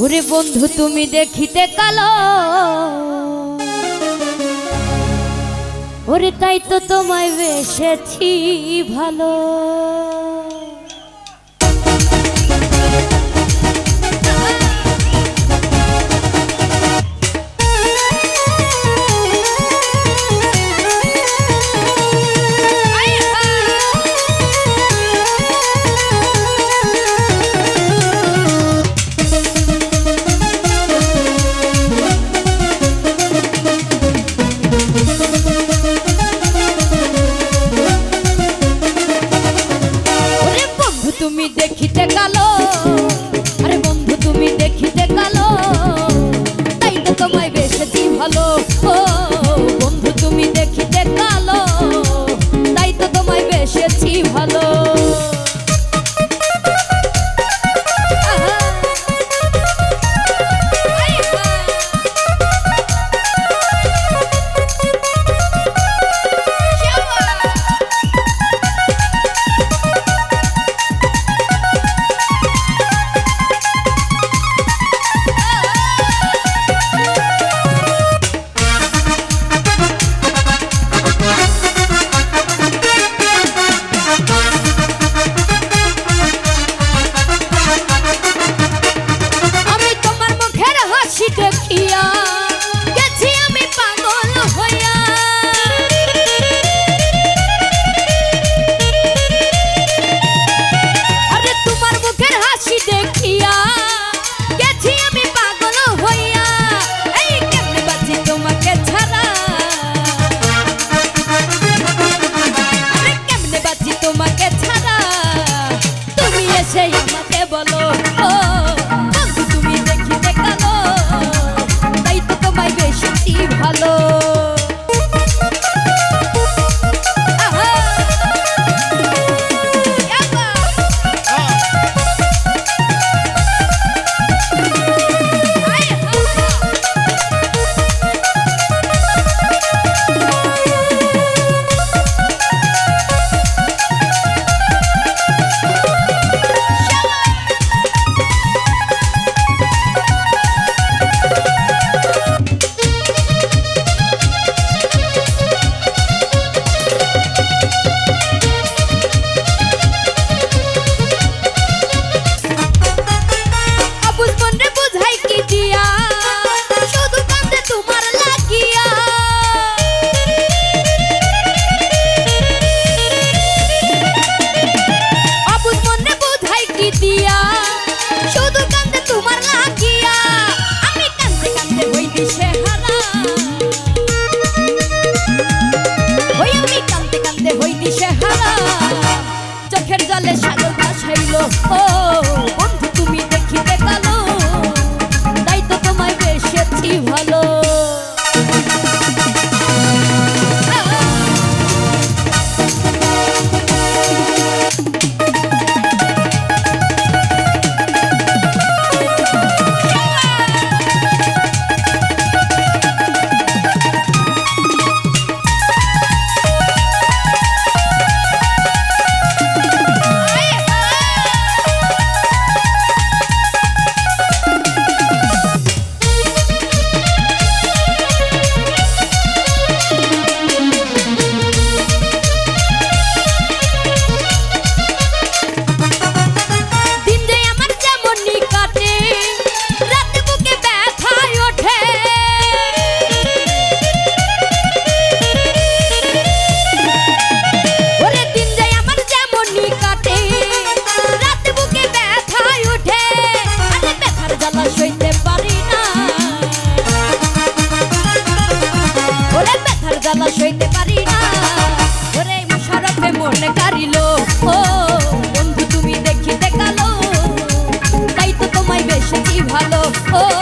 ওরে বন্ধু তুমি দেখিতে কালো, ওরে তাই তো তোমায় বেসেছি ভালো। তুমি দেখিতে কালো, আরে বন্ধু তুমি দেখিতে কালো, তাই তো তোমায় বেসেছি ভালো। ও বন্ধু তুমি দেখিতে কালো, তাই তো তোমায় বেসেছি ভালো। চোখের জলে সাগর ভাসাইলো, ও বন্ধু তুমি দেখিতে কালো, তাই তো তোমায় বেসেছি ভালো। জ্বালা সইতে পারি না, ওরে মুশারফে মনে কারিলো, ও বন্ধু তুমি দেখিতে কালো, তাই তো তোমায় বেসেছি ভালো। ও